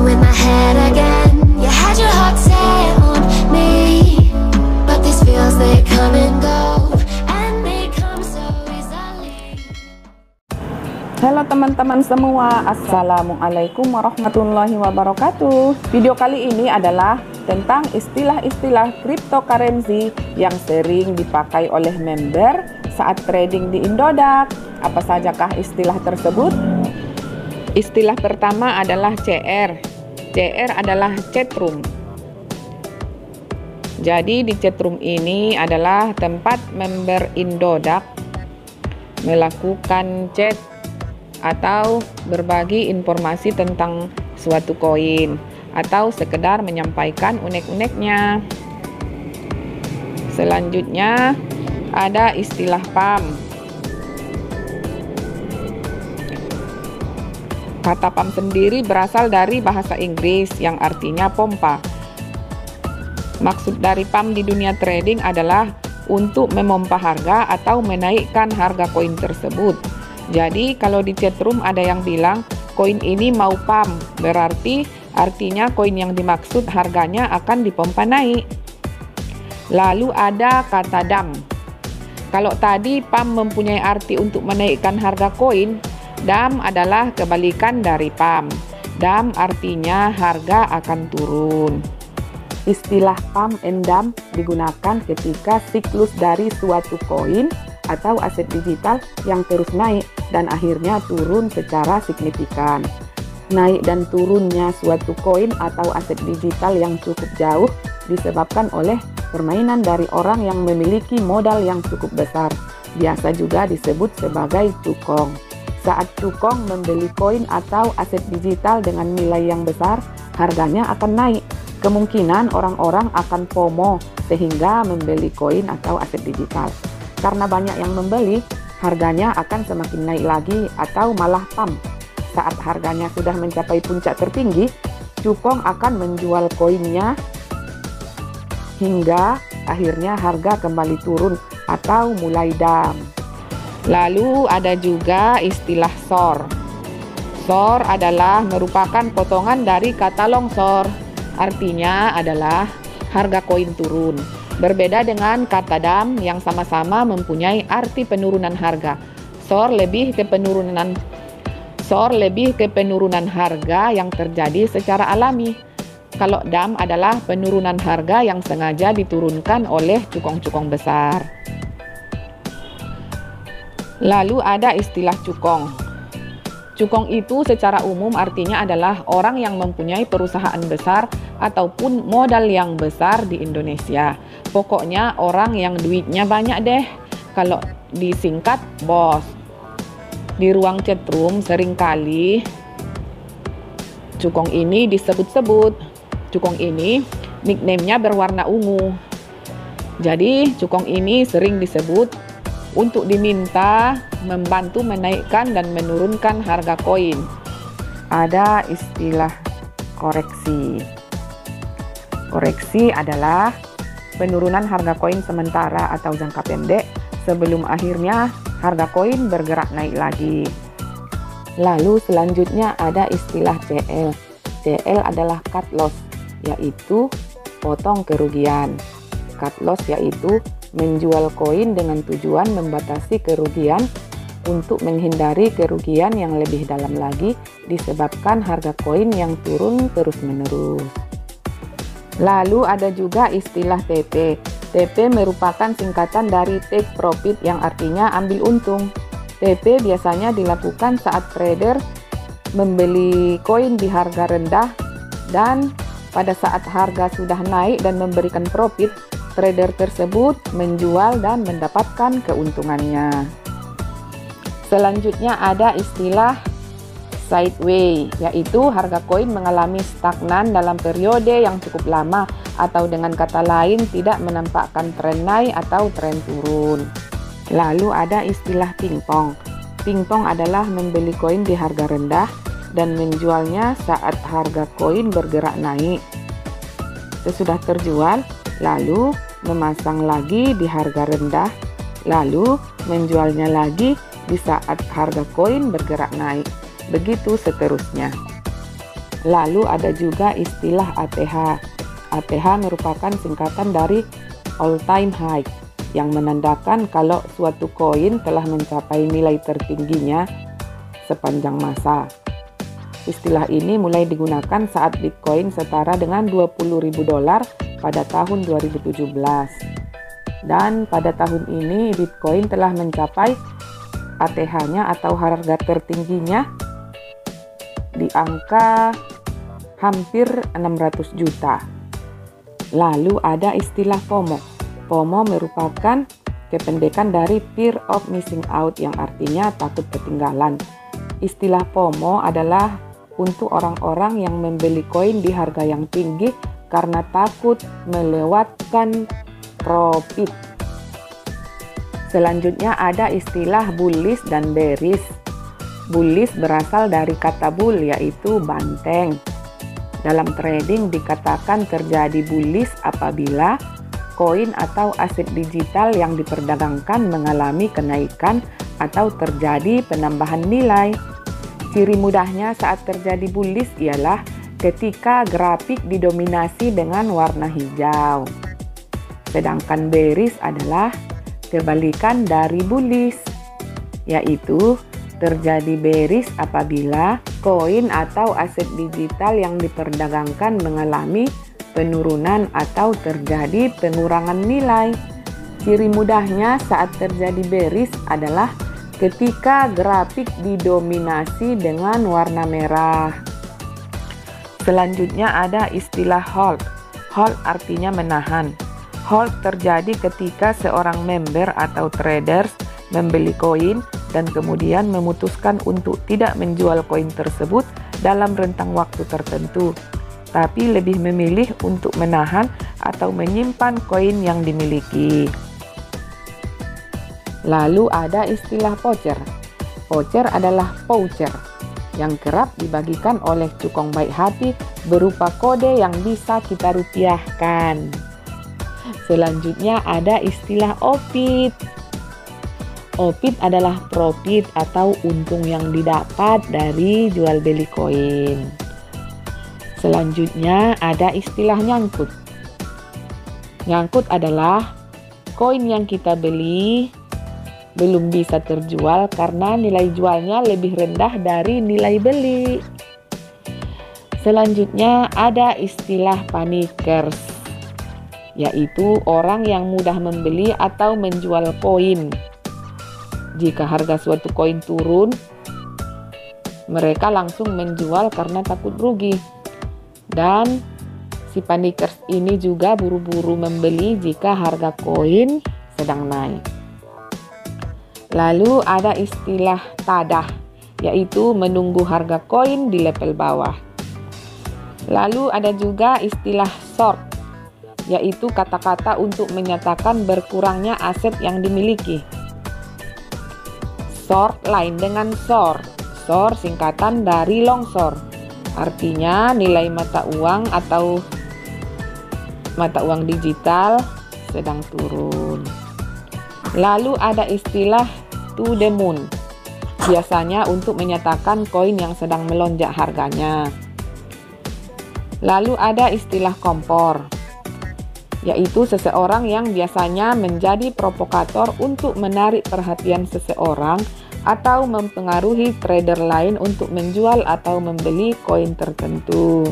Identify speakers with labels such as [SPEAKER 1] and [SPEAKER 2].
[SPEAKER 1] messing with my head again. You had your heart set on me, but these feels, they come and go, and they come so easily.
[SPEAKER 2] Halo teman-teman semua, Assalamualaikum warahmatullahi wabarakatuh. Video kali ini adalah tentang istilah-istilah cryptocurrency yang sering dipakai oleh member saat trading di Indodax. Apa sajakah istilah tersebut? Istilah pertama adalah CR. CR adalah chatroom. Jadi di chatroom ini adalah tempat member Indodax melakukan chat atau berbagi informasi tentang suatu koin atau sekedar menyampaikan unek-uneknya. Selanjutnya ada istilah pump. Kata pump sendiri berasal dari bahasa Inggris yang artinya pompa. Maksud dari pump di dunia trading adalah untuk memompa harga atau menaikkan harga koin tersebut. Jadi kalau di chatroom ada yang bilang koin ini mau pump, berarti artinya koin yang dimaksud harganya akan dipompa naik. Lalu ada kata dump. Kalau tadi pump mempunyai arti untuk menaikkan harga koin, dump adalah kebalikan dari pump. Dump artinya harga akan turun. Istilah pump and dump digunakan ketika siklus dari suatu koin atau aset digital yang terus naik dan akhirnya turun secara signifikan. Naik dan turunnya suatu koin atau aset digital yang cukup jauh disebabkan oleh permainan dari orang yang memiliki modal yang cukup besar. Biasa juga disebut sebagai cukong. Saat cukong membeli koin atau aset digital dengan nilai yang besar, harganya akan naik. Kemungkinan orang-orang akan FOMO sehingga membeli koin atau aset digital. Karena banyak yang membeli, harganya akan semakin naik lagi atau malah pump. Saat harganya sudah mencapai puncak tertinggi, cukong akan menjual koinnya hingga akhirnya harga kembali turun atau mulai dump. Lalu ada juga istilah SOR. SOR adalah merupakan potongan dari kata longsor. Artinya adalah harga koin turun. Berbeda dengan kata dump yang sama-sama mempunyai arti penurunan harga. SOR lebih ke penurunan harga yang terjadi secara alami. Kalau dump adalah penurunan harga yang sengaja diturunkan oleh cukong-cukong besar. Lalu ada istilah cukong. Cukong itu secara umum artinya adalah orang yang mempunyai perusahaan besar ataupun modal yang besar di Indonesia. Pokoknya orang yang duitnya banyak deh. Kalau disingkat bos. Di ruang chatroom seringkali cukong ini disebut-sebut. Cukong ini nickname-nya berwarna ungu. Jadi cukong ini sering disebut untuk diminta membantu menaikkan dan menurunkan harga koin. Ada istilah koreksi. Koreksi adalah penurunan harga koin sementara atau jangka pendek sebelum akhirnya harga koin bergerak naik lagi. Lalu selanjutnya ada istilah CL. CL adalah cut loss, yaitu potong kerugian. Cut loss yaitu menjual koin dengan tujuan membatasi kerugian untuk menghindari kerugian yang lebih dalam lagi disebabkan harga koin yang turun terus-menerus. Lalu ada juga istilah TP. TP merupakan singkatan dari take profit yang artinya ambil untung. TP biasanya dilakukan saat trader membeli koin di harga rendah dan pada saat harga sudah naik dan memberikan profit, trader tersebut menjual dan mendapatkan keuntungannya. Selanjutnya ada istilah sideways, yaitu harga koin mengalami stagnan dalam periode yang cukup lama atau dengan kata lain tidak menampakkan tren naik atau tren turun. Lalu ada istilah pingpong. Pingpong adalah membeli koin di harga rendah dan menjualnya saat harga koin bergerak naik. Sesudah terjual, lalu memasang lagi di harga rendah, lalu menjualnya lagi di saat harga koin bergerak naik. Begitu seterusnya. Lalu ada juga istilah ATH. ATH merupakan singkatan dari all time high, yang menandakan kalau suatu koin telah mencapai nilai tertingginya sepanjang masa. Istilah ini mulai digunakan saat Bitcoin setara dengan $20.000 pada tahun 2017. Dan pada tahun ini Bitcoin telah mencapai ATH-nya atau harga tertingginya di angka hampir 600 juta. Lalu ada istilah FOMO. FOMO merupakan kependekan dari Fear of Missing Out yang artinya takut ketinggalan. Istilah FOMO adalah untuk orang-orang yang membeli koin di harga yang tinggi karena takut melewatkan profit. Selanjutnya ada istilah bullish dan bearish. Bullish berasal dari kata bull, yaitu banteng. Dalam trading dikatakan terjadi bullish apabila koin atau aset digital yang diperdagangkan mengalami kenaikan atau terjadi penambahan nilai. Ciri mudahnya saat terjadi bullish ialah ketika grafik didominasi dengan warna hijau. Sedangkan bearish adalah kebalikan dari bullish, yaitu terjadi bearish apabila koin atau aset digital yang diperdagangkan mengalami penurunan atau terjadi pengurangan nilai. Ciri mudahnya saat terjadi bearish adalah ketika grafik didominasi dengan warna merah. Selanjutnya ada istilah hold. Hold artinya menahan. Hold terjadi ketika seorang member atau traders membeli koin dan kemudian memutuskan untuk tidak menjual koin tersebut dalam rentang waktu tertentu, tapi lebih memilih untuk menahan atau menyimpan koin yang dimiliki. Lalu ada istilah voucher. Voucher adalah voucher yang kerap dibagikan oleh cukong baik hati berupa kode yang bisa kita rupiahkan. Selanjutnya ada istilah OPIT. OPIT adalah profit atau untung yang didapat dari jual beli koin. Selanjutnya ada istilah nyangkut. Nyangkut adalah koin yang kita beli belum bisa terjual karena nilai jualnya lebih rendah dari nilai beli. Selanjutnya ada istilah panikers, yaitu orang yang mudah membeli atau menjual koin. Jika harga suatu koin turun, mereka langsung menjual karena takut rugi. Dan si panikers ini juga buru-buru membeli jika harga koin sedang naik. Lalu ada istilah tadah, yaitu menunggu harga koin di level bawah. Lalu ada juga istilah short, yaitu kata-kata untuk menyatakan berkurangnya aset yang dimiliki. Short lain dengan short. Short singkatan dari long short. Artinya nilai mata uang atau mata uang digital sedang turun. Lalu ada istilah to the moon. Biasanya untuk menyatakan koin yang sedang melonjak harganya. Lalu ada istilah kompor, yaitu seseorang yang biasanya menjadi provokator untuk menarik perhatian seseorang atau mempengaruhi trader lain untuk menjual atau membeli koin tertentu.